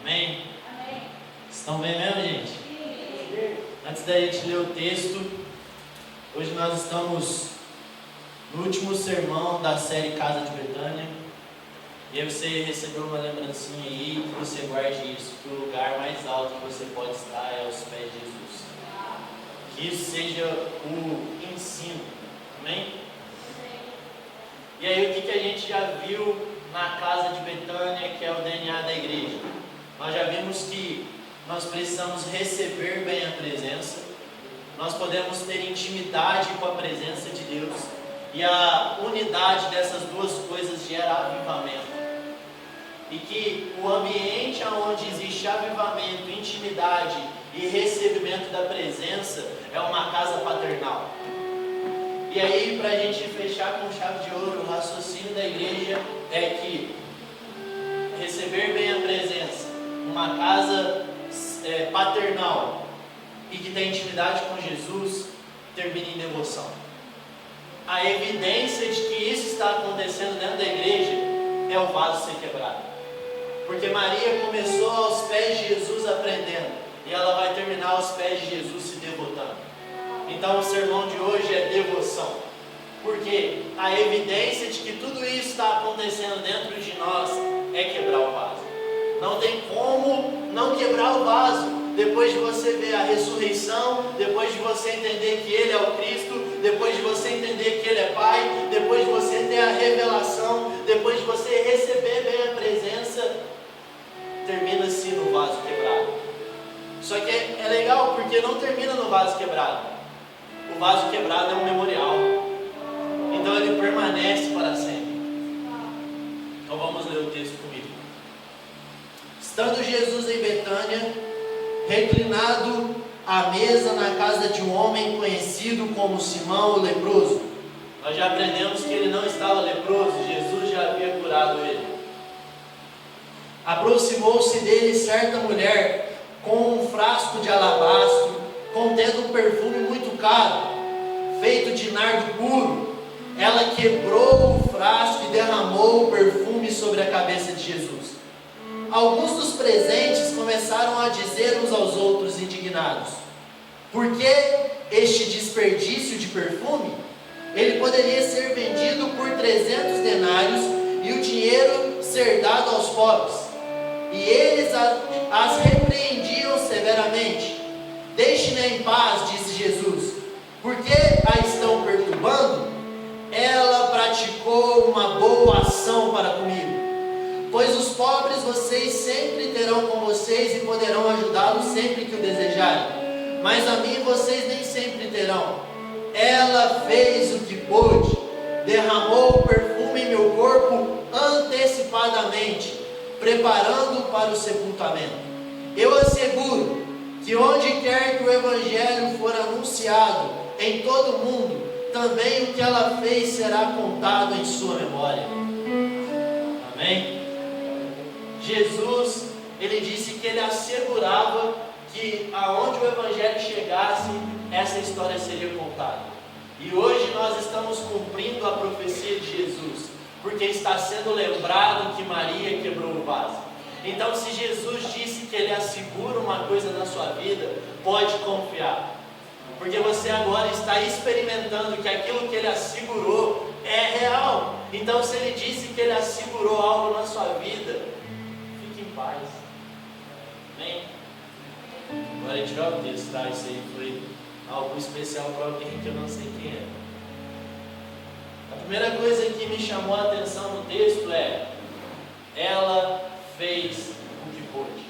Amém? Estão bem mesmo, gente? Antes da gente ler o texto, hoje nós estamos no último sermão da série Casa de Betânia. E aí você recebeu uma lembrancinha aí, que você guarde isso, que o lugar mais alto que você pode estar é aos pés de Jesus. Que isso seja o ensino. Amém? E aí o que a gente já viu na Casa de Betânia, que é o DNA da igreja? Nós já vimos que nós precisamos receber bem a presença, nós podemos ter intimidade com a presença de Deus, e a unidade dessas duas coisas gera avivamento. E que o ambiente onde existe avivamento, intimidade e recebimento da presença é uma casa paternal. E aí, para a gente fechar com chave de ouro, o raciocínio da igreja é que receber bem a presença, uma casa paternal e que tem intimidade com Jesus, termina em devoção. A evidência de que isso está acontecendo dentro da igreja é o vaso ser quebrado. Porque Maria começou aos pés de Jesus aprendendo, e ela vai terminar aos pés de Jesus se devotando. Então o sermão de hoje é devoção. Porque a evidência de que tudo isso está acontecendo dentro de nós é quebrar o vaso. Não tem como não quebrar o vaso depois de você ver a ressurreição, depois de você entender que Ele é o Cristo, depois de você entender que Ele é Pai, depois de você ter a revelação, depois de você receber bem a presença, termina-se no vaso quebrado. Só que é legal porque não termina no vaso quebrado. O vaso quebrado é um memorial, então ele permanece para sempre. Então vamos ler o texto comigo. Estando Jesus em Betânia, reclinado à mesa na casa de um homem conhecido como Simão o leproso. Nós já aprendemos que ele não estava leproso, Jesus já havia curado ele. Aproximou-se dele certa mulher com um frasco de alabastro, contendo um perfume muito caro, feito de nardo puro. Ela quebrou o frasco e derramou o perfume sobre a cabeça de Jesus. Alguns dos presentes começaram a dizer uns aos outros indignados: por que este desperdício de perfume? Ele poderia ser vendido por 300 denários e o dinheiro ser dado aos pobres. E eles as repreendiam severamente. Deixe-me em paz, disse Jesus. Por que a estão perturbando? Ela praticou uma boa ação para comigo. Pois os pobres vocês sempre terão com vocês e poderão ajudá-los sempre que o desejarem. Mas a mim vocês nem sempre terão. Ela fez o que pôde, derramou o perfume em meu corpo antecipadamente, preparando para o sepultamento. Eu asseguro que onde quer que o Evangelho for anunciado em todo o mundo, também o que ela fez será contado em sua memória. Amém? Jesus, ele disse que ele assegurava que aonde o Evangelho chegasse, essa história seria contada. E hoje nós estamos cumprindo a profecia de Jesus, porque está sendo lembrado que Maria quebrou o vaso. Então, se Jesus disse que ele assegura uma coisa na sua vida, pode confiar, porque você agora está experimentando que aquilo que ele assegurou é real. Então, se ele disse que ele assegurou algo na sua vida, fique em paz. Amém? Agora a gente vai ao texto, tá? Isso aí foi algo especial para alguém que eu não sei quem é. A primeira coisa que me chamou a atenção no texto é: ela fez o que pôde.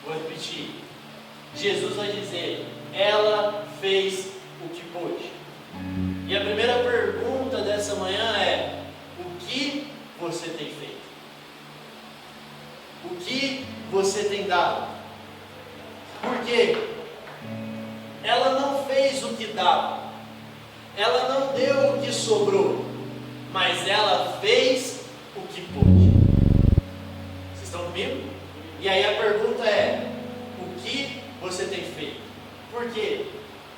Vou repetir. Jesus vai dizer: ela fez o que pôde. E a primeira pergunta dessa manhã é: o que você tem feito? O que você tem dado? Porque ela não fez o que dava, ela não deu o que sobrou, mas ela fez o que pôde. Vocês estão comigo? E aí a pergunta é: o que você tem feito? Porque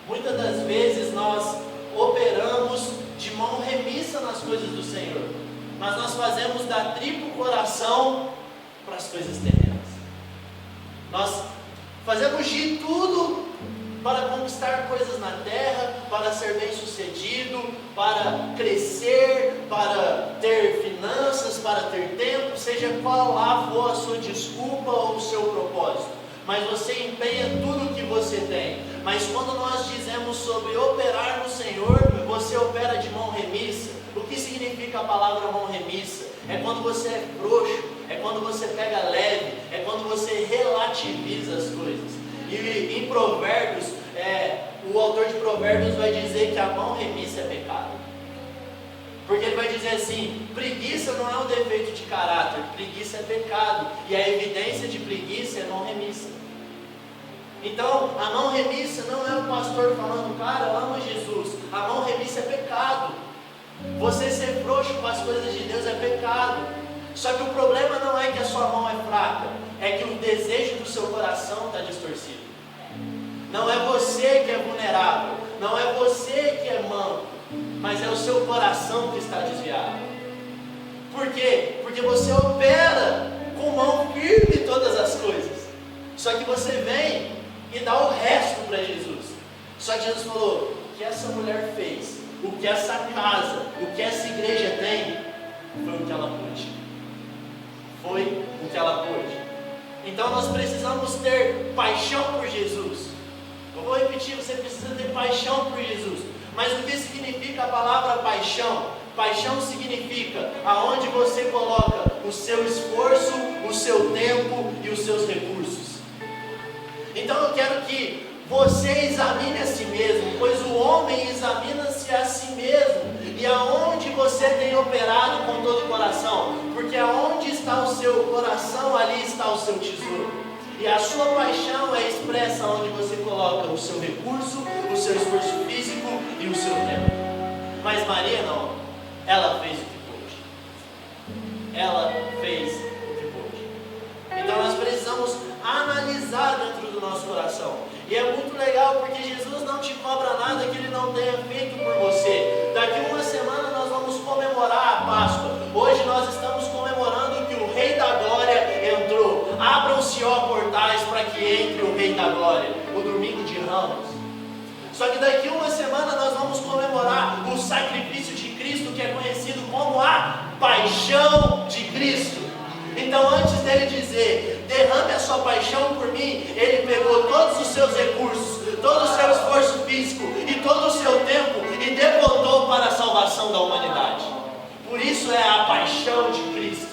muitas das vezes nós operamos de mão remissa nas coisas do Senhor, mas nós fazemos da tripa o coração para as coisas terrenas. Nós fazemos de tudo para conquistar coisas na terra, para ser bem-sucedido, para crescer, para ter finanças, para ter tempo, seja qual lá for a sua desculpa ou o seu propósito. Mas você empenha tudo o que você tem. Mas quando nós dizemos sobre operar no Senhor, você opera de mão remissa. O que significa a palavra mão remissa? É quando você é frouxo, é quando você pega leve, é quando você relativiza as coisas. E em Provérbios, o autor de Provérbios vai dizer que a mão remissa é pecado. Porque ele vai dizer assim: preguiça não é um defeito de caráter, preguiça é pecado. E a evidência de preguiça é mão remissa. Então, a mão remissa não é o pastor falando, cara, eu amo Jesus. A mão remissa é pecado. Você ser frouxo com as coisas de Deus é pecado. Só que o problema não é que a sua mão é fraca, é que o desejo do seu coração está distorcido. Não é você que é vulnerável, não é você que é manco, mas é o seu coração que está desviado. Por quê? Porque você opera com mão firme todas as coisas. Só que você vem e dá o resto para Jesus. Só que Jesus falou: o que essa mulher fez, o que essa casa, o que essa igreja tem, foi o que ela pôde. Foi o que ela pôde. Então nós precisamos ter paixão por Jesus. Eu vou repetir, você precisa ter paixão por Jesus. Mas o que significa a palavra paixão? Paixão significa aonde você coloca o seu esforço, o seu tempo e os seus recursos. Então eu quero que você examine a si mesmo, pois o homem examina-se a si mesmo. E aonde você tem operado com todo o coração? Porque aonde está o seu coração, ali está o seu tesouro. E a sua paixão é expressa onde você coloca o seu recurso, o seu esforço físico e o seu tempo. Mas Maria não. Ela fez o que pôde. Ela fez o que pôde. Então nós precisamos analisar dentro do nosso coração. E é muito legal porque Jesus não te cobra nada que Ele não tenha feito por você. Daqui uma semana nós vamos comemorar a Páscoa. Hoje nós estamos comemorando que o Rei da Glória entrou. Abram-se, ó portais, para que entre o Rei da Glória. O domingo de Ramos. Só que daqui uma semana nós vamos comemorar o sacrifício de Cristo, que é conhecido como a paixão de Cristo. Então, antes dele dizer, derrame a sua paixão por mim, ele pegou todos os seus recursos, todo o seu esforço físico e todo o seu tempo e devotou para a salvação da humanidade. Por isso é a paixão de Cristo.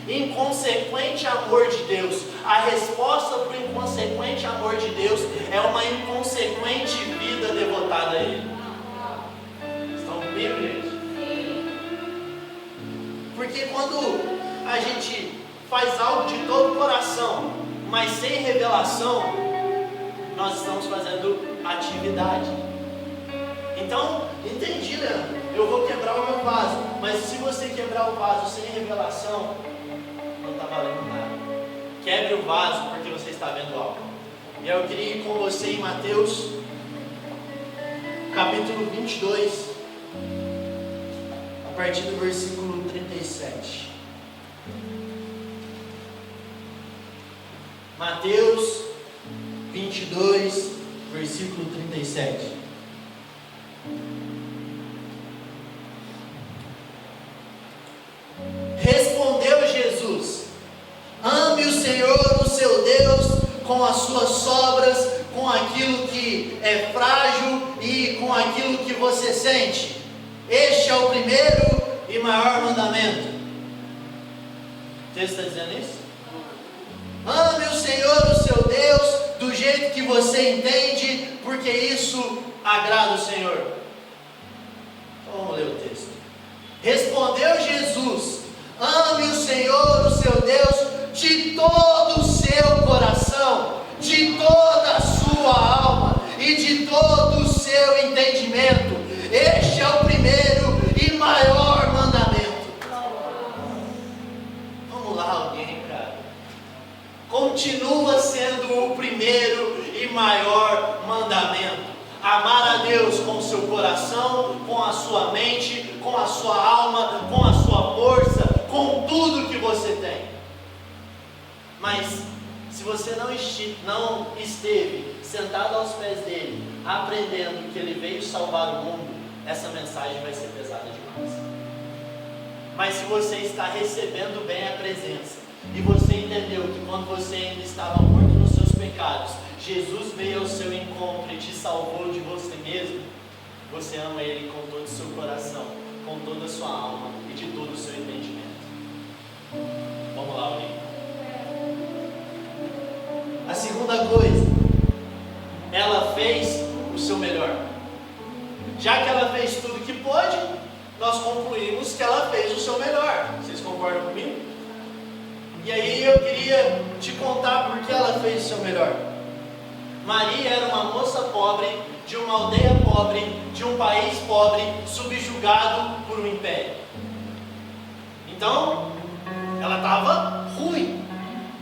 Inconsequente amor de Deus. A resposta para o inconsequente amor de Deus é uma inconsequente vida devotada a Ele. Estão comigo, gente? Porque quando a gente faz algo de todo o coração, mas sem revelação, nós estamos fazendo atividade. Então, entendi, Leandro, eu vou quebrar o meu vaso, mas se você quebrar o vaso sem revelação, não está valendo nada. Quebre o vaso porque você está vendo algo. E eu queria ir com você em Mateus, capítulo 22, a partir do versículo 37. Mateus 22, versículo 37. Respondeu Jesus: ame o Senhor, o seu Deus, com as suas sobras, com aquilo que é frágil e com aquilo que você sente. Este é o primeiro e maior mandamento. O texto está dizendo isso? Ame o Senhor, o seu Deus, do jeito que você entende, porque isso agrada o Senhor. Então vamos ler o texto. Respondeu Jesus: ame o Senhor, o seu Deus, de todo o seu coração, de toda a sua alma e de todo o seu entendimento. Este é o primeiro e maior mandamento. Vamos lá, alguém, cara. Continua sendo o primeiro e maior mandamento. Amar a Deus com o seu coração, com a sua mente, com a sua alma, com a sua força, com tudo que você tem. Mas se você não esteve sentado aos pés dele, aprendendo que ele veio salvar o mundo, essa mensagem vai ser pesada demais. Mas se você está recebendo bem a presença, e você entendeu que quando você ainda estava morto nos seus pecados, Jesus veio ao seu encontro e te salvou de você mesmo, você ama Ele com todo o seu coração, com toda a sua alma e de todo o seu entendimento. Vamos lá, Olívia. A segunda coisa, ela fez o seu melhor. Já que ela fez tudo que pôde, nós concluímos que ela fez o seu melhor. Vocês concordam comigo? E aí eu queria te contar por que ela fez o seu melhor. Maria era uma moça pobre, de uma aldeia pobre, de um país pobre, subjugado por um império. Então, ela estava ruim.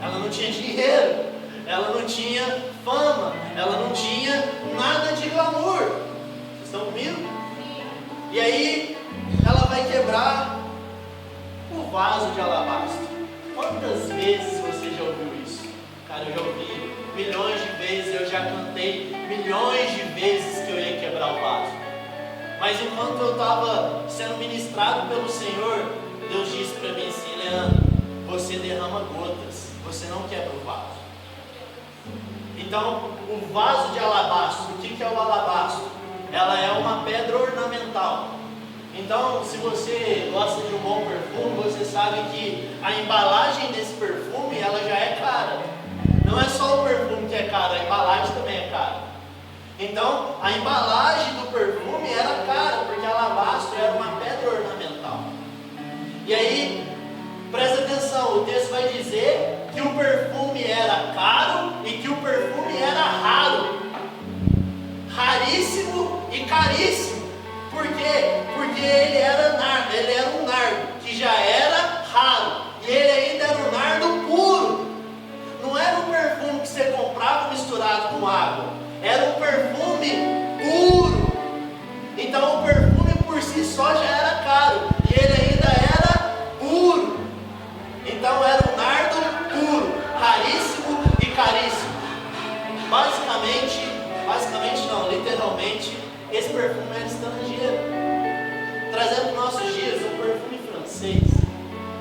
Ela não tinha dinheiro, ela não tinha fama, ela não tinha nada de glamour. Vocês estão comigo? E aí, ela vai quebrar o vaso de alabastro. Quantas vezes você já ouviu isso? Cara, eu já ouvi milhões de vezes, eu já cantei milhões de vezes que eu ia quebrar o vaso. Mas enquanto eu estava sendo ministrado pelo Senhor, Deus disse para mim assim: Leandro, você derrama gotas, você não quebra o vaso. Então, o vaso de alabastro, o que é o alabastro? Ela é uma pedra ornamental. Então, se você gosta de um bom perfume, você sabe que a embalagem desse perfume, ela já é cara. Não é só o perfume que é caro, a embalagem também é cara. Então, a embalagem do perfume era cara, porque alabastro era uma pedra ornamental. E aí, presta atenção, o texto vai dizer que o perfume era caro e que o perfume era raro. Raríssimo e caríssimo. Por quê? Porque ele era um nardo, que já era raro, e ele ainda era um nardo puro. Não era um perfume que você comprava misturado com água, era um perfume puro. Então o perfume por si só já era caro, e ele ainda era puro. Então era um nardo puro, raríssimo e caríssimo. Basicamente não, literalmente, esse perfume era estrangeiro, trazendo para os nossos dias um perfume francês.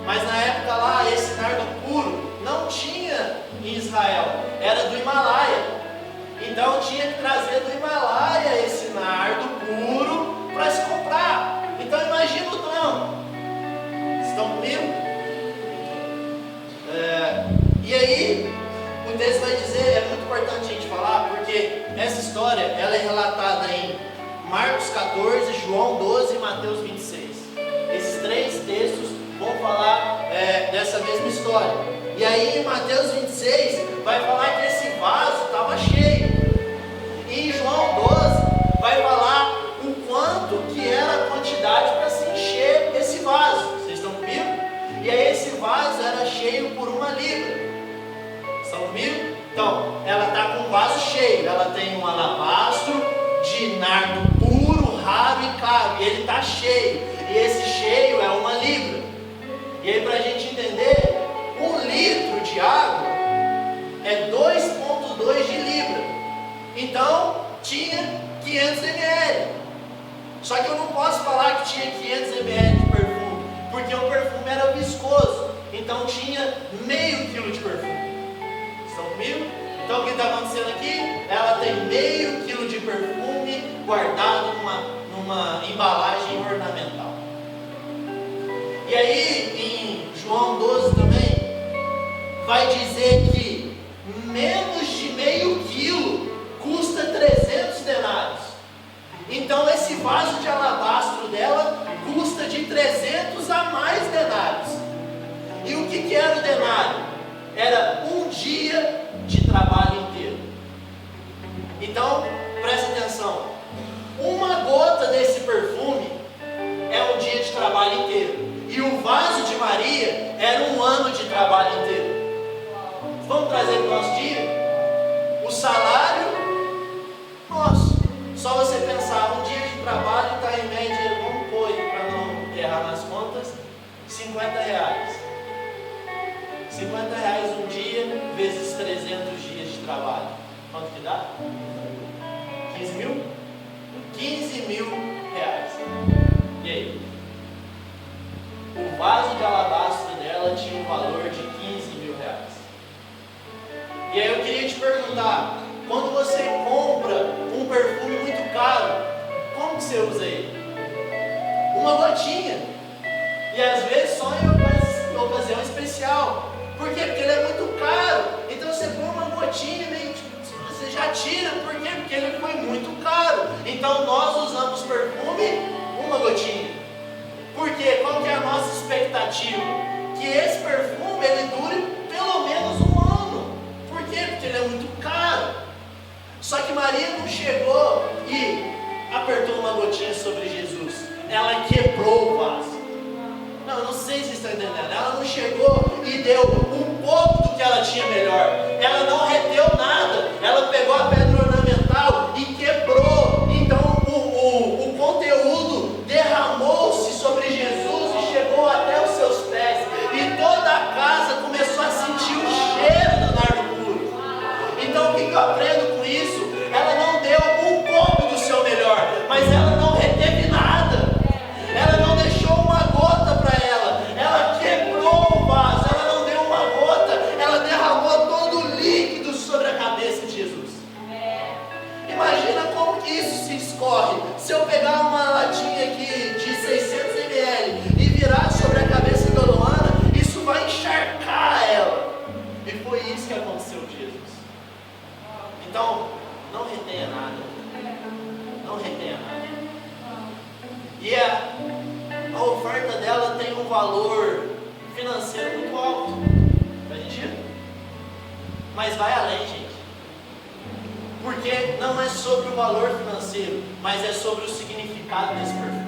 Mas na época lá, esse nardo puro não tinha em Israel, era do Himalaia. Então tinha que trazer do Himalaia esse nardo puro para se comprar. Então imagina o trampo. Estão comigo? E aí, o texto vai dizer, é muito importante a gente falar, porque essa história ela é relatada em Marcos 14, João 12 e Mateus 26. Esses três textos vão falar dessa mesma história. E aí em Mateus 26 vai falar que esse vaso estava cheio. E em João 12 vai falar o quanto que era a quantidade para se encher esse vaso. Vocês estão comigo? E aí esse vaso era cheio por 1 libra. Estão comigo? Então, ela está com o vaso cheio. Ela tem um alabastro de nardo puro, raro e caro, e ele está cheio, e esse cheio é 1 libra. E aí, para a gente entender, 1 litro de água é 2,2 de libra. Então tinha 500 ml. Só que eu não posso falar que tinha 500 ml de perfume, porque o perfume era viscoso, então tinha meio quilo de perfume. Estão comigo? Então o que está acontecendo aqui? Ela tem meio quilo de perfume guardado numa embalagem ornamental. E aí em João 12 também vai dizer que menos de meio quilo custa 300 denários. Então esse vaso de alabastro dela custa de 300 a mais denários. E o que era o denário? Era 1 dia de trabalho inteiro. Então, presta atenção. 1 gota desse perfume é 1 dia de trabalho inteiro. E o vaso de Maria era 1 ano de trabalho inteiro. Vamos trazer para o nosso dia? O salário nosso. Só você pensar, 1 dia de trabalho está em média, vamos pôr para não errar nas contas, R$50. R$50 um dia te perguntar, quando você compra um perfume muito caro, como que você usa ele? Uma gotinha. E às vezes só em ocasião especial. Por quê? Porque ele é muito caro. Então você põe uma gotinha e meio você já tira. Por quê? Porque ele foi muito caro. Então nós usamos perfume uma gotinha. Por quê? Qual que é a nossa expectativa? Que esse perfume ele dure pelo menos um ano. Por quê? Porque ele é muito caro. Só que Maria não chegou e apertou uma gotinha sobre Jesus. Ela quebrou o vaso. Não sei se vocês estão entendendo. Ela não chegou e deu um pouco do que ela tinha melhor. Ela não reteu nada. Ela pegou a pedra ornamental e quebrou. Então o conteúdo derramou-se sobre Jesus e chegou até os seus pés. E toda a casa começou a sentir o cheiro do nardo puro. Então o que eu aprendo com isso? Ela não deu um pouco do seu melhor, mas ela não reteve nada. Ela não deixou uma gota para ela. Ela quebrou o vaso. Ela não deu uma gota. Ela derramou todo o líquido sobre a cabeça de Jesus. Imagina como que isso se escorre. Se eu pegar uma latinha aqui de 600 ml e virar sobre a cabeça da Luana, isso vai encharcar ela. E foi isso que aconteceu com Jesus. Então, não retenha nada. Não retenha nada. E a oferta dela tem um valor financeiro muito alto. Faz sentido? Mas vai além, gente. Porque não é sobre o valor financeiro, mas é sobre o significado desse perfume.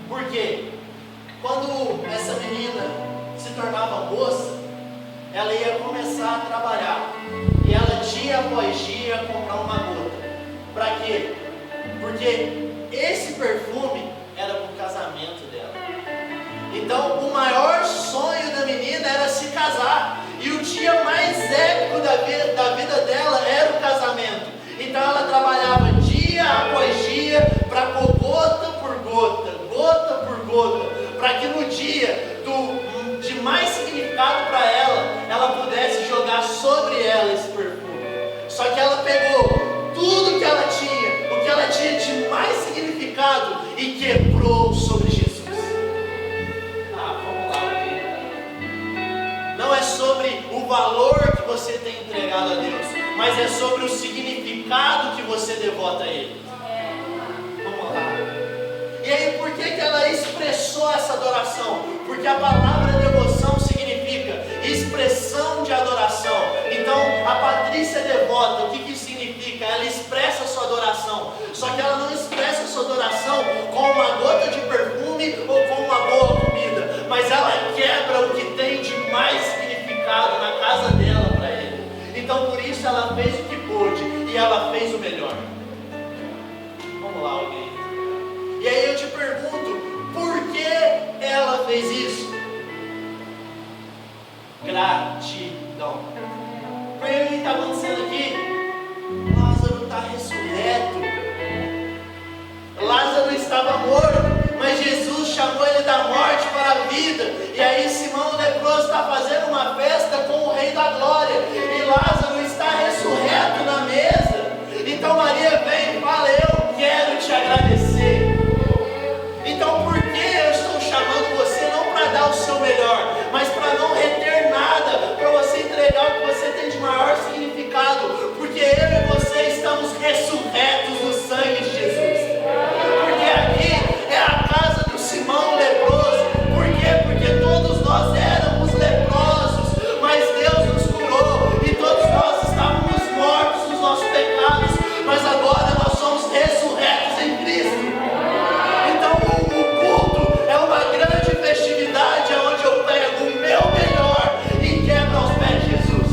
Por quê? Quando essa menina se tornava moça, ela ia começar a trabalhar. E ela dia após dia comprar uma gota. Para quê? Porque esse perfume era para o casamento dela. Então o maior sonho da menina era se casar. E o dia mais épico da vida dela era o casamento. Então ela trabalhava dia após dia para pôr gota por gota, gota por gota, para que no dia de mais significado para ela pudesse jogar sobre ela esse perfume. Só que ela pegou tudo que ela tinha, o que ela tinha de mais significado, e quebrou sobre Jesus. Vamos lá, não é sobre o valor que você tem entregado a Deus, mas é sobre o significado que você devota a Ele. Vamos lá. E aí, por que ela expressou essa adoração? Porque a palavra devoção significa expressão de adoração. Então, a Patrícia devota, o que significa? Ela expressa a sua adoração. Só que ela não expressa a sua adoração com uma gota de perfume ou com uma boa comida, mas ela quebra o que tem de mais significado na casa dela para Ele. Então, por isso ela fez o que pôde e ela fez o melhor. Vamos lá, alguém. E aí eu te pergunto, por que ela fez isso? Gratidão. Porque o que está acontecendo aqui? Lázaro está ressurreto. Lázaro estava morto, mas Jesus chamou ele da morte para a vida. E aí Simão o leproso está fazendo uma festa com o Rei da Glória. E Lázaro está ressurreto na mesa. Então Maria vem e fala: eu quero te agradecer. Então por que eu estou chamando você não para dar o seu melhor, mas para não reter nada, para você entregar o que você tem de maior significado? Porque eu e você estamos ressurretos no sangue de Jesus. Porque aqui é a casa do Simão leproso. Por quê? Porque todos nós éramos leprosos, mas Deus nos curou. E todos nós estávamos mortos nos nossos pecados, mas agora nós somos ressurretos em Cristo. Então o culto é uma grande festividade onde eu pego o meu melhor e quebro aos pés de Jesus.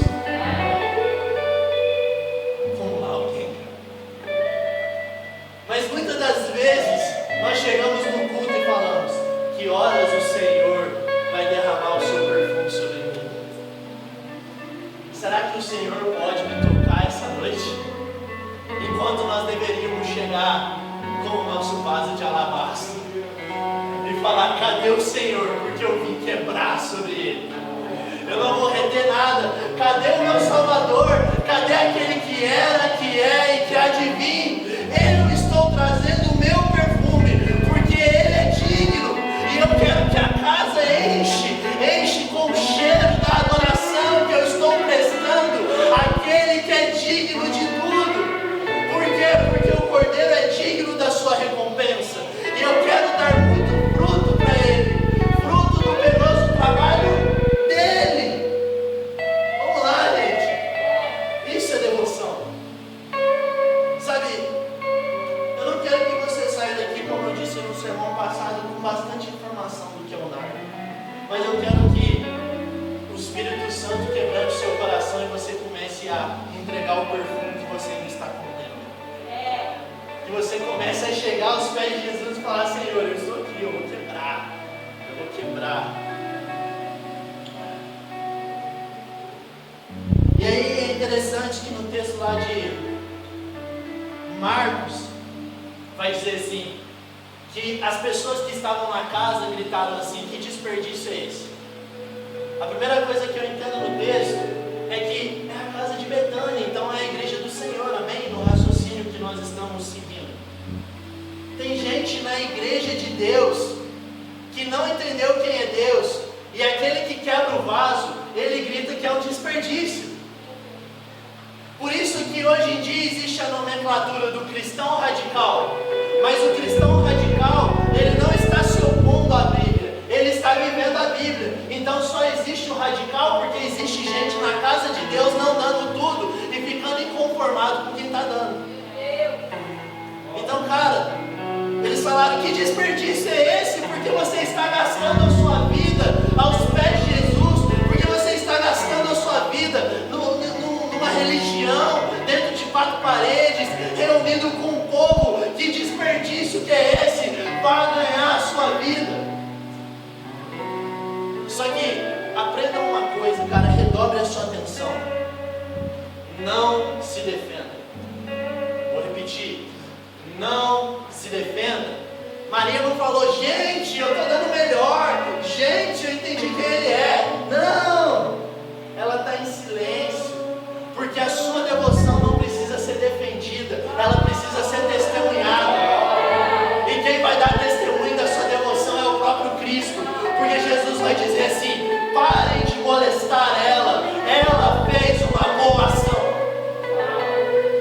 Vamos lá, alguém. Mas muitas das vezes nós chegamos no culto e falamos: que horas o Senhor vai derramar o seu perfume sobre mim? Será que o Senhor pode me tocar essa noite? Enquanto nós deveríamos chegar com o nosso vaso de alabastro e falar: cadê o Senhor? Porque eu vim quebrar sobre ele. Eu não vou reter nada. Cadê o meu Salvador? cadê aquele que era, que é e que há de vir? Eu estou trazendo o meu perfume, porque ele é digno, e eu quero que a casa enche com o cheiro da adoração que eu estou prestando àquele que é digno de tudo. Por quê? Porque o Cordeiro é digno da sua recompensa, e eu quero dar muito fruto para ele, fruto do penoso trabalho dele. Vamos lá, gente. Isso é devoção. Sabe, eu não quero que você saia daqui, como eu disse no sermão passado, com bastante informação do que é o nardo. Mas eu quero que o Espírito Santo quebrante o seu coração e você comece a entregar o perfume que você ainda está contendo. Que você comece a chegar aos pés de Jesus e falar: Senhor, eu estou aqui, eu vou quebrar. E aí é interessante que no texto lá de Marcos vai dizer assim, que as pessoas que estavam na casa gritaram assim: que desperdício é esse? A primeira coisa que eu entendo no texto é que é a casa de Betânia, então é a igreja do Senhor, amém? No raciocínio que nós estamos seguindo. Tem gente na igreja de Deus que não entendeu quem é Deus, e aquele que quebra o vaso, ele grita que é um desperdício. Por isso que hoje em dia existe a nomenclatura do cristão radical, mas o cristão radical, ele não está se opondo à Bíblia, ele está vivendo a Bíblia. Então só existe o radical porque existe gente na casa de Deus não dando tudo e ficando inconformado com quem está dando. Então, cara, eles falaram: que desperdício é esse? Porque você está gastando a sua vida aos pés de Jesus, porque você está gastando a sua vida numa religião, dentro de 4 paredes, reunido com um povo. Que desperdício que é esse? Vá ganhar a sua vida. Só que aprenda uma coisa, cara, redobre a sua atenção. Não se defenda. Vou repetir: não se defenda. Maria não falou: gente, eu estou dando melhor, gente, eu entendi quem ele é. Não, ela está em silêncio, porque a sua devoção não precisa ser defendida, ela precisa ser testemunhada. E quem vai dar testemunho da sua devoção é o próprio Cristo, porque Jesus vai dizer assim: parem de molestar ela fez uma boa ação.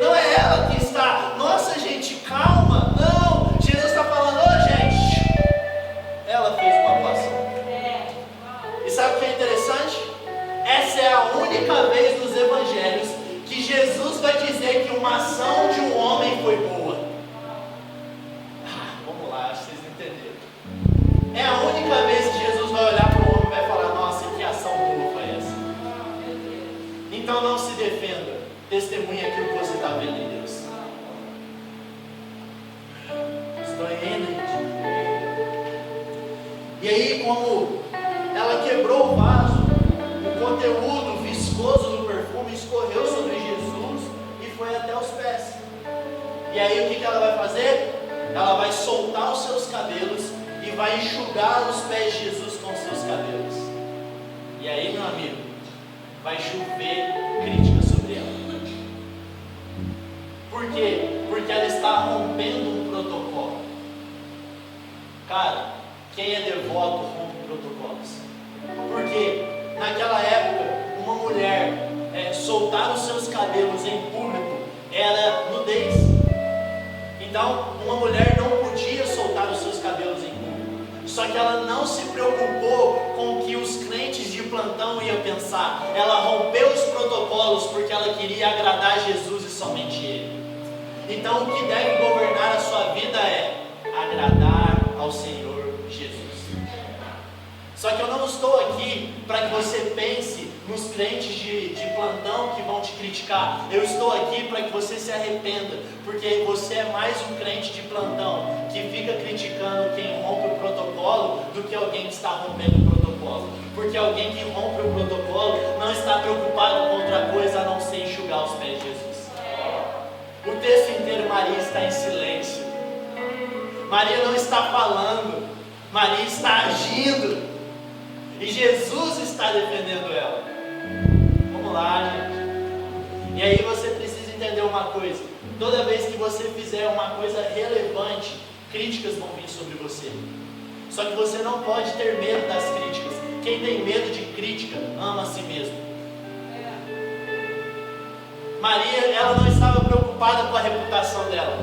Não é ela que está, nossa gente, calma, não, Jesus está falando: ô gente, ela fez uma boa ação. E sabe o que é interessante? Essa é a única vez nos evangelhos que Jesus vai dizer que uma ação de um homem foi boa. Vamos lá, acho que vocês entenderam. É a única vez que Jesus vai olhar para o homem e vai falar: nossa, que ação boa foi essa. Então não se defenda, testemunhe aquilo que você está vendo em Deus. Estou entendendo, gente? E aí, como ela quebrou o vaso, o conteúdo viscoso do perfume escorreu sobre Jesus e foi até os pés. E aí o que ela vai fazer? Ela vai soltar os seus cabelos e vai enxugar os pés de Jesus com os seus cabelos. E aí, meu amigo, vai chover crítica sobre ela. Por quê? Porque ela está rompendo um protocolo. Cara, quem é devoto rompe protocolos. Porque naquela época, uma mulher soltar os seus cabelos em público era nudez. Então, uma mulher não podia soltar os seus cabelos em público. Só que ela não se preocupou com o que os crentes de plantão iam pensar. Ela rompeu os protocolos porque ela queria agradar Jesus e somente Ele. Então, o que deve governar a sua vida é agradar ao Senhor Jesus. Só que eu não estou aqui para que você pense nos crentes de plantão que vão te criticar. Eu estou aqui para que você se arrependa, porque você é mais um crente de plantão que fica criticando quem rompe o protocolo do que alguém que está rompendo o protocolo. Porque alguém que rompe o protocolo não está preocupado com outra coisa a não ser enxugar os pés de Jesus. O texto inteiro Maria está em silêncio. Maria não está falando, Maria está agindo. E Jesus está defendendo ela. Vamos lá, gente. E aí uma coisa: toda vez que você fizer uma coisa relevante, críticas vão vir sobre você. Só que você não pode ter medo das críticas. Quem tem medo de crítica, ama a si mesmo. Maria, ela não estava preocupada com a reputação dela.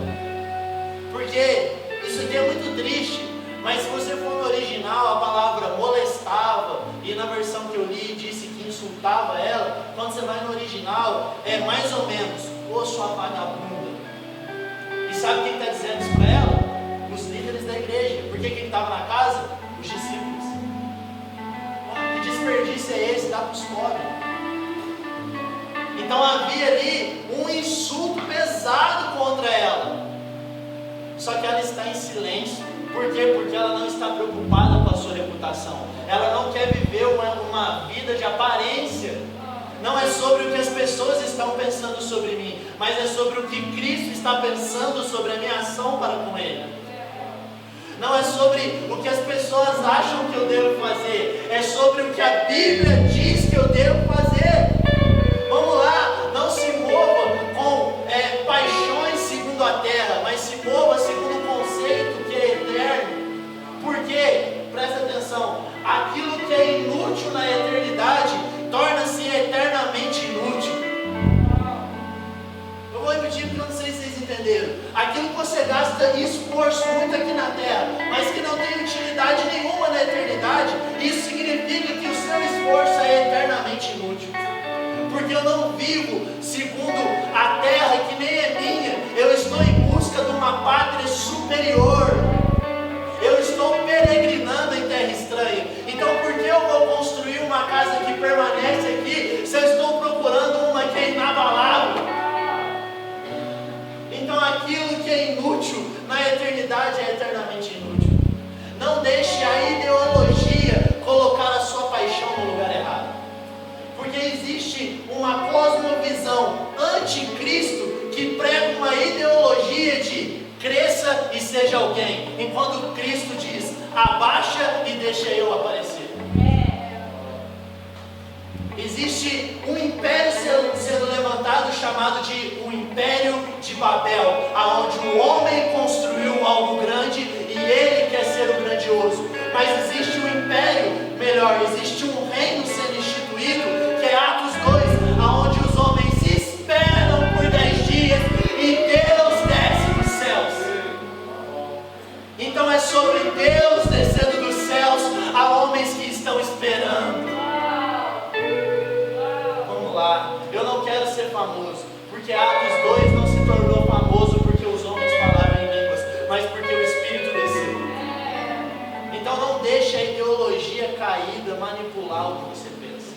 Porque isso aqui é muito triste. Mas se você for no original, a palavra molestava, e na versão que eu li disse que insultava ela. Quando você vai no original, é mais ou menos: ô sua vagabunda. E sabe quem está dizendo isso para ela? Os líderes da igreja. Porque quem estava na casa? Os discípulos. Que desperdício é esse? Dá para os pobres. Então havia ali um insulto pesado contra ela. Só que ela está em silêncio. Por quê? Porque ela não está preocupada com a sua reputação. Ela não quer viver uma vida de aparência. Não é sobre o que as pessoas estão pensando sobre mim, mas é sobre o que Cristo está pensando sobre a minha ação para com Ele. Não é sobre o que as pessoas acham que eu devo fazer, é sobre o que a Bíblia diz que eu devo fazer. Vamos lá, não se mova com paixões segundo a terra, mas se mova segundo o conceito que é eterno. Porque, presta atenção, aquilo que é inútil na eternidade torna-se eternamente inútil. Eu vou repetir porque eu não sei se vocês entenderam. Aquilo que você gasta esforço muito aqui na terra, mas que não tem utilidade nenhuma na eternidade, isso significa que o seu esforço é eternamente inútil. Porque eu não vivo segundo a terra que nem é minha. Eu estou em busca de uma pátria superior. Eu estou peregrinando em terra estranha. Então por que eu vou construir uma casa que permanece aqui, se eu estou procurando uma que é inabalável? Então aquilo que é inútil na eternidade é eternamente inútil. Não deixe a ideologia colocar a sua paixão no lugar errado. Porque existe uma cosmovisão anticristo que prega uma ideologia de cresça e seja alguém, enquanto Cristo diz: abaixa e deixa eu aparecer. Existe um império sendo levantado chamado de o Império de Babel, aonde o homem construiu algo grande e ele quer ser o grandioso. Mas existe um império melhor, existe um reino sendo instituído, que é Atos 2, aonde os homens esperam por 10 dias e Deus desce dos céus. Então é sobre Deus descendo dos céus a homens que estão esperando. Vamos lá, eu não quero ser famoso, porque Atos 2 não se tornou famoso porque os homens falaram em línguas, mas porque o Espírito desceu. Então não deixe a ideologia caída manipular o que você pensa.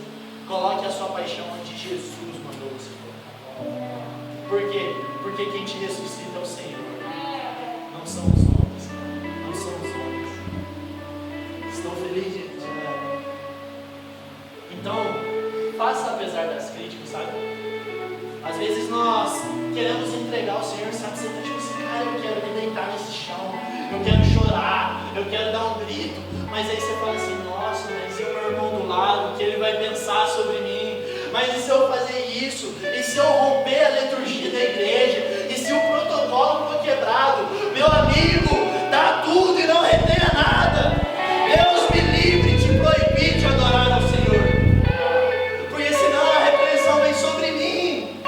Coloque a sua paixão onde Jesus mandou você colocar. Por quê? Porque quem te ressuscita é o Senhor. Não são os homens. Não são os homens. Estão felizes? Então, faça apesar das críticas, sabe? Às vezes nós queremos entregar ao Senhor, sabe? Você está tipo assim: cara, eu quero me deitar nesse chão, eu quero chorar, eu quero dar um grito. Mas aí você fala assim: nossa, mas e o meu irmão do lado, o que ele vai pensar sobre mim? Mas e se eu fazer isso? E se eu romper a liturgia da igreja? E se o protocolo for quebrado? Meu amigo, dá tudo e não retenha nada. Deus me livre de proibir de adorar ao Senhor, porque senão a repreensão vem sobre mim.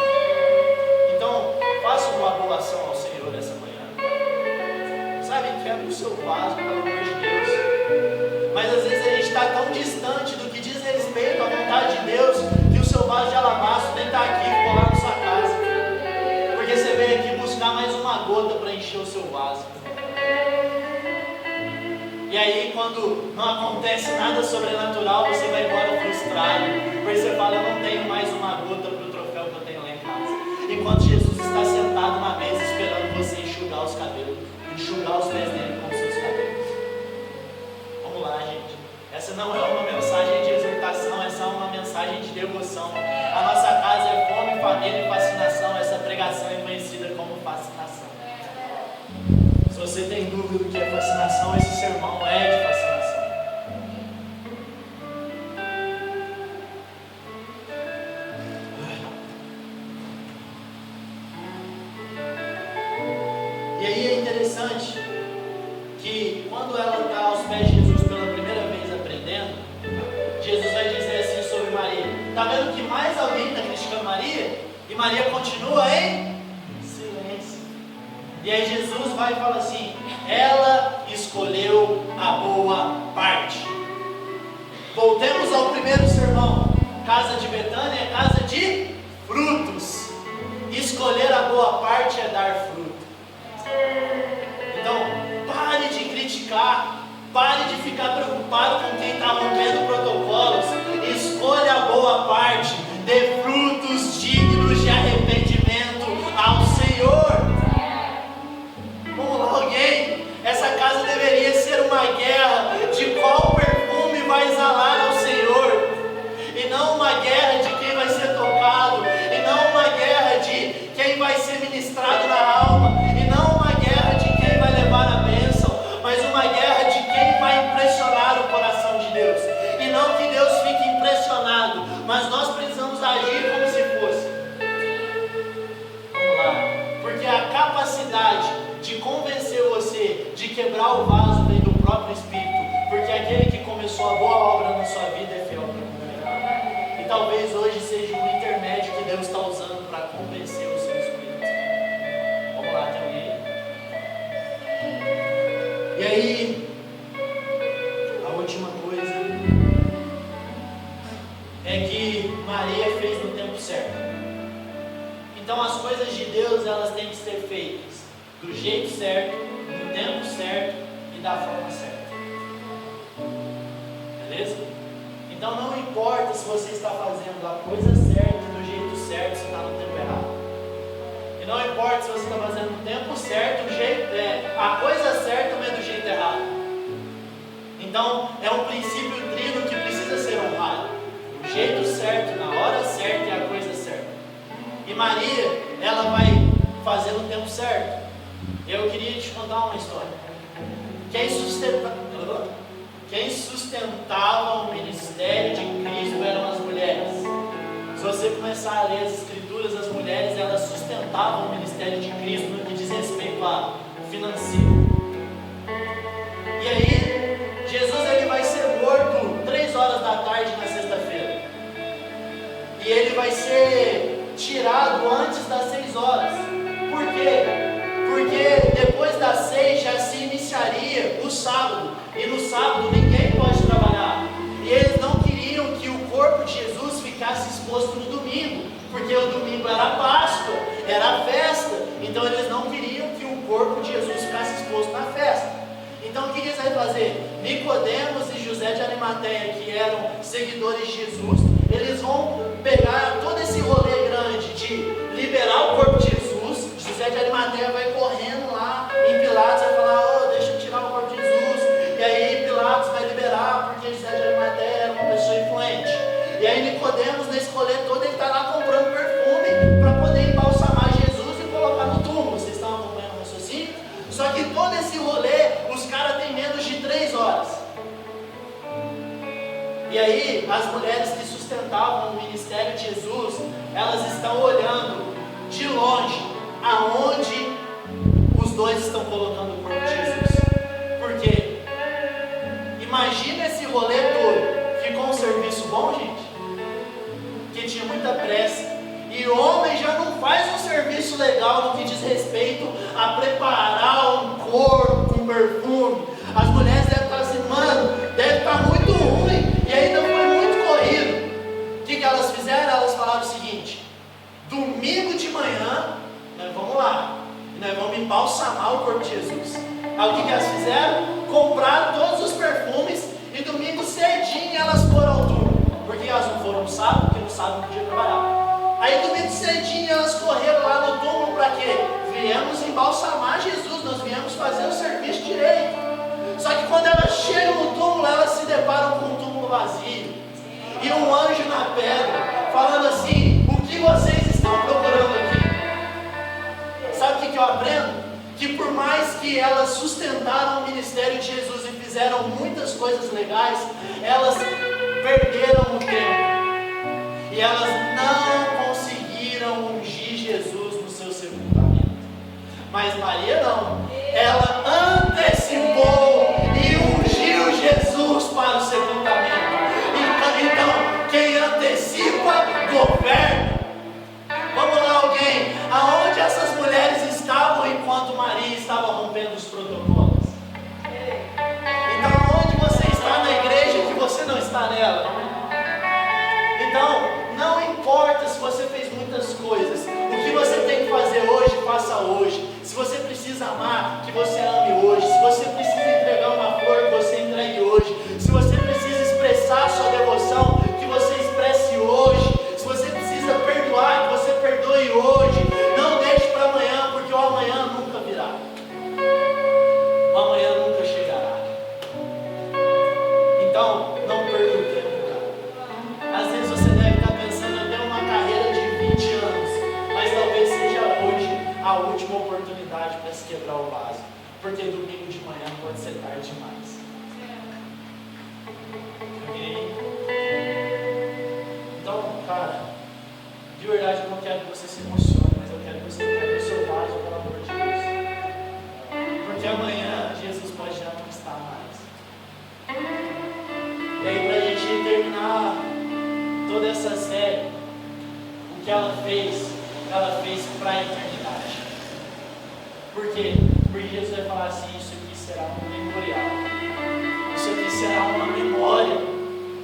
Então, faça uma boa ação ao Senhor essa manhã. Sabe, quebre o seu vaso, pelo amor de Deus. Mas às vezes a gente está tão distante do que diz respeito à vontade de Deus, que o seu vaso de alabastro nem está aqui, ficou lá na sua casa. Porque você veio aqui buscar mais uma gota para encher o seu vaso. E aí quando não acontece nada sobrenatural, você vai embora frustrado. Porque você fala: eu não tenho mais uma gota para o troféu que eu tenho lá em casa. Enquanto Jesus está sentado na mesa esperando você enxugar os cabelos, enxugar os pés dele com os seus cabelos. Vamos lá, gente. Essa não é uma mensagem de exortação, essa é uma mensagem de devoção. A nossa casa é fome, família e fascinação. Essa pregação é conhecida como fascinação. Se você tem dúvida do que é fascinação, esse sermão é de fascinação. interessante que quando ela está aos pés de Jesus pela primeira vez aprendendo, Jesus vai dizer assim sobre Maria. Está vendo que mais alguém está criticando Maria? E Maria continua em silêncio. E aí Jesus vai e fala assim: ela escolheu a boa parte. Voltemos ao primeiro sermão. Casa de Betânia é casa de frutos. Escolher a boa parte é dar fruto. Então, pare de criticar, pare de ficar preocupado com quem está rompendo protocolos. Escolha a boa parte, dê frutos dignos de arrependimento ao Senhor. Vamos lá, alguém? Essa casa deveria ser uma guerra de qual perfume vai exalar ao Senhor, e não uma guerra de quem vai ser tocado, e não uma guerra de quem vai ser ministrado na alma, e não uma guerra de quem vai levar a bênção, mas uma guerra de quem vai impressionar o coração de Deus. E não que Deus fique impressionado, mas nós precisamos agir como se fosse. Vamos lá, porque a capacidade de convencer você de quebrar o vaso vem do próprio Espírito, porque aquele que começou a boa obra na sua vida é fiel para completar. E talvez hoje seja um intermédio que Deus está usando para convencer o seu Espírito. Vamos lá, tem alguém? E aí, a última coisa é que Maria fez no tempo certo. Então as coisas de Deus, elas têm que ser feitas do jeito certo, no tempo certo e da forma certa. Beleza? Então não importa se você está fazendo a coisa certa do jeito certo, se está no tempo errado. E não importa se você está fazendo no tempo certo, a coisa certa, mas do jeito errado. Então é um princípio trino que precisa ser honrado. O jeito certo, na hora certa e a coisa certa. E Maria, ela vai fazer no tempo certo. Eu queria te contar uma história. Quem sustentava o ministério de Cristo eram as mulheres. Se você começar a ler as Escrituras, as mulheres, elas sustentavam o ministério de Cristo no que diz respeito a financeiro. E aí, Jesus ele vai ser morto 3 horas da tarde na sexta-feira. E ele vai ser tirado antes das 6 horas. Por quê? Porque depois das 6 já se iniciaria o sábado. E no sábado ninguém pode trabalhar. E eles não queriam que o corpo de Jesus ficasse exposto no domingo. Porque o domingo era Páscoa, era festa. Então eles não queriam que o corpo de Jesus ficasse exposto na festa. Então o que eles vão fazer? Nicodemos e José de Arimateia, que eram seguidores de Jesus, eles vão pegar todo esse rolê grande de liberar o corpo de Jesus. José de Arimateia vai correndo lá em Pilatos, vai falar: deixa eu tirar o corpo de Jesus. E aí Pilatos vai liberar, porque José de Arimateia era uma pessoa influente. E aí Nicodemos, nesse rolê todo, ele está lá comprando perfume para poder embalsamar Jesus e colocar no túmulo. Vocês estão acompanhando o raciocínio? Só que todo esse rolê, os caras têm menos de 3 horas. E aí as mulheres que sustentavam o ministério de Jesus, elas estão olhando de longe aonde os dois estão colocando o corpo de Jesus. Por quê? Imagina esse rolê todo. Ficou um serviço bom, gente? Que tinha muita pressa. E o homem já não faz um serviço legal no que diz respeito a preparar um corpo, um perfume. As mulheres devem estar assim: mano, deve estar muito ruim. E ainda foi muito corrido. O que elas fizeram? Elas falaram o seguinte: domingo de manhã, nós vamos lá, e nós vamos embalsamar o corpo de Jesus. Aí o que elas fizeram? Compraram todos os perfumes, e domingo cedinho elas foram ao túmulo. Porque elas não foram no sábado, porque no sábado não podia trabalhar. Aí domingo cedinho elas correram lá no túmulo para quê? Viemos embalsamar Jesus, nós viemos fazer o serviço direito. Só que quando elas chegam no túmulo, elas se deparam com um túmulo vazio. E um anjo na pedra, falando assim: o que vocês estão procurando aqui? Sabe o que eu aprendo? Que por mais que elas sustentaram o ministério de Jesus e fizeram muitas coisas legais, elas perderam o tempo. E elas não conseguiram ungir Jesus no seu sepultamento. Mas Maria não. ela antecipou e ungiu Jesus para o sepultamento. Então, quem antecipa, governa. Vamos lá, alguém. Aonde essas mulheres estavam enquanto Maria estava rompendo os protocolos? Então, onde você está na igreja que você não está nela? Então, não importa se você fez muitas coisas, o que você tem que fazer hoje, faça hoje. Se você precisa amar, que você ame hoje. Se você precisa entregar uma flor, que você entregue hoje. Se você precisa expressar sua devoção, que você expresse hoje. Se você precisa perdoar, que você perdoe hoje. Não deixe para amanhã, porque o amanhã nunca virá. O amanhã nunca chegará. Então, não perca o tempo, cara. Às vezes você deve estar pensando, eu tenho uma carreira de 20 anos, mas talvez seja hoje a última oportunidade para se quebrar o vaso, porque domingo de manhã pode ser tarde demais. Ok? Então, cara, de verdade eu não quero que você se emocione, mas eu quero que você quebre o seu vaso, pelo amor de Deus. Porque amanhã Jesus pode já não estar mais. E aí, pra gente terminar toda essa série, o que ela fez para a eternidade. Por quê? Porque Jesus vai falar assim: isso aqui será um memorial, isso aqui será uma memória,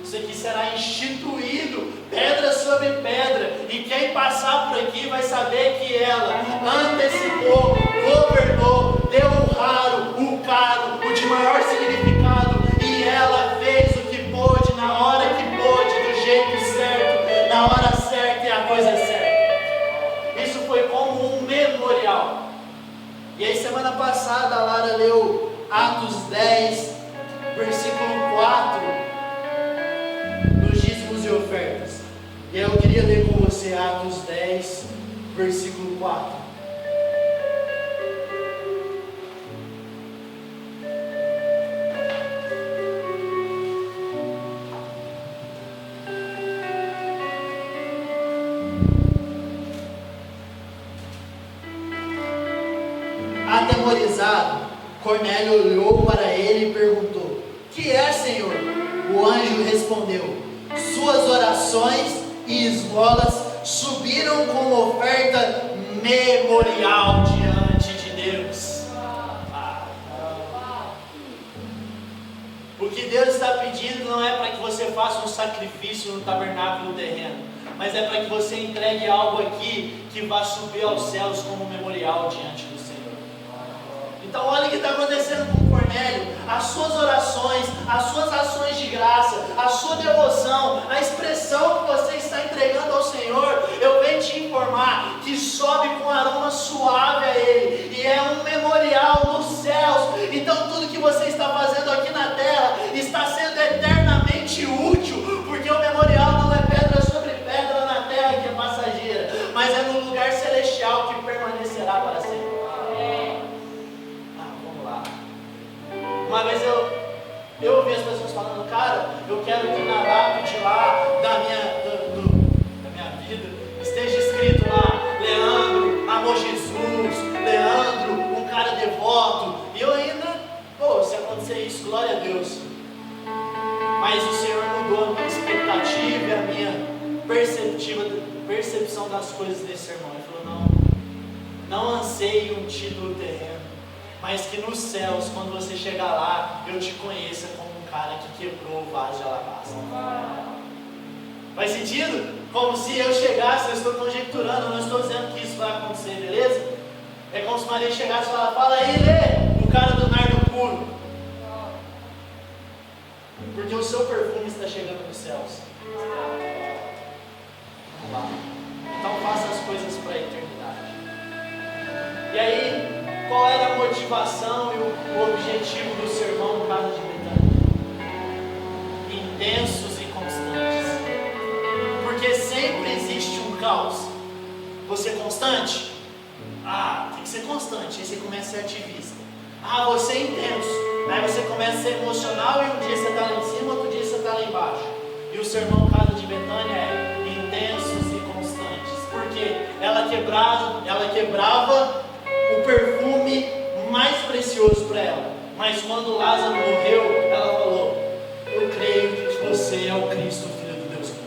isso aqui será instituído, pedra sobre pedra, e quem passar por aqui vai saber que ela antecipou, governou, deu o raro, o caro, o de maior significado, e ela fez o que pôde, na hora que pôde, do jeito certo, na hora certa e a coisa certa. Isso foi como um memorial. E aí semana passada a Lara leu Atos 10, versículo 4, dos dízimos e ofertas. E eu queria ler com você Atos 10, versículo 4. Atemorizado, Cornélio olhou para ele e perguntou: que é, Senhor? O anjo respondeu: suas orações e esmolas subiram como oferta memorial diante de Deus. O que Deus está pedindo não é para que você faça um sacrifício no tabernáculo terreno, mas é para que você entregue algo aqui que vá subir aos céus como memorial diante do Senhor. Então olha o que está acontecendo com Cornélio. As suas orações, as suas ações de graça, a sua devoção, a expressão que você está entregando ao Senhor, eu venho te informar que sobe com aroma suave a Ele, e é um memorial nos céus. Então tudo que você está fazendo aqui na terra está sendo eternamente útil, porque o memorial não é pedra sobre pedra na terra que é passageira, mas é no lugar celestial que permanecerá para sempre. Uma vez eu ouvi as pessoas falando: cara, eu quero que na lápide lá da minha vida esteja escrito lá: Leandro amou Jesus, Leandro, um cara devoto. E eu ainda, se acontecer isso, glória a Deus. Mas o Senhor mudou a minha expectativa e a minha percepção das coisas desse sermão. Ele falou: não anseie um título terreno, mas que nos céus, quando você chegar lá, eu te conheça como um cara que quebrou o vaso de alabastro. Faz sentido? Como se eu chegasse, eu estou conjecturando, eu não estou dizendo que isso vai acontecer, beleza? É como se Maria chegasse e falasse: fala aí, Lê, o cara do nardo puro. Porque o seu perfume está chegando nos céus. Vamos lá. Então faça as coisas para a eternidade. E aí, qual era a motivação e o objetivo do sermão no Casa de Betânia? Intensos e constantes. Porque sempre existe um caos. Você é constante? Tem que ser constante. Aí você começa a ser ativista. Você é intenso. Aí você começa a ser emocional, e um dia você está lá em cima, outro dia você está lá embaixo. E o sermão Casa de Betânia é intensos e constantes. Porque ela quebrava o perfume mais precioso para ela. Mas quando Lázaro morreu, ela falou: eu creio que você é o Cristo, o Filho do Deus vivo.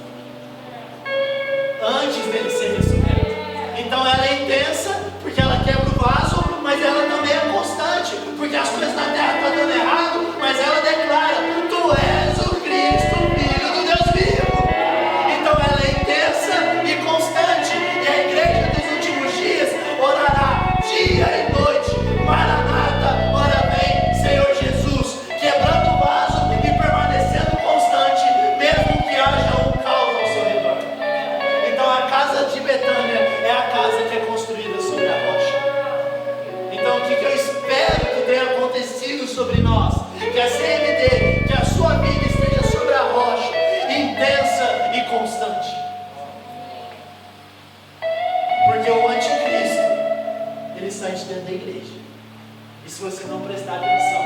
Antes dele ser ressurreto. Então ela é intensa, porque ela quebra o vaso, mas ela também é constante, porque as coisas na terra estão dando errado, mas ela declara: tu és o Cristo, o Filho do Deus vivo. Então ela é intensa e constante, e a igreja dos últimos dias orará dia e noite: Maranata, ora vem, Senhor Jesus, quebrando o vaso e permanecendo constante, mesmo que haja um caos ao seu redor. Então a casa de Betânia é a casa que é construída sobre a rocha. Então o que eu espero que tenha acontecido sobre nós? Que a CMD, que a sua vida esteja sobre a rocha, intensa e constante. Porque o anticristo, ele sai de dentro da igreja. E se você não prestar atenção,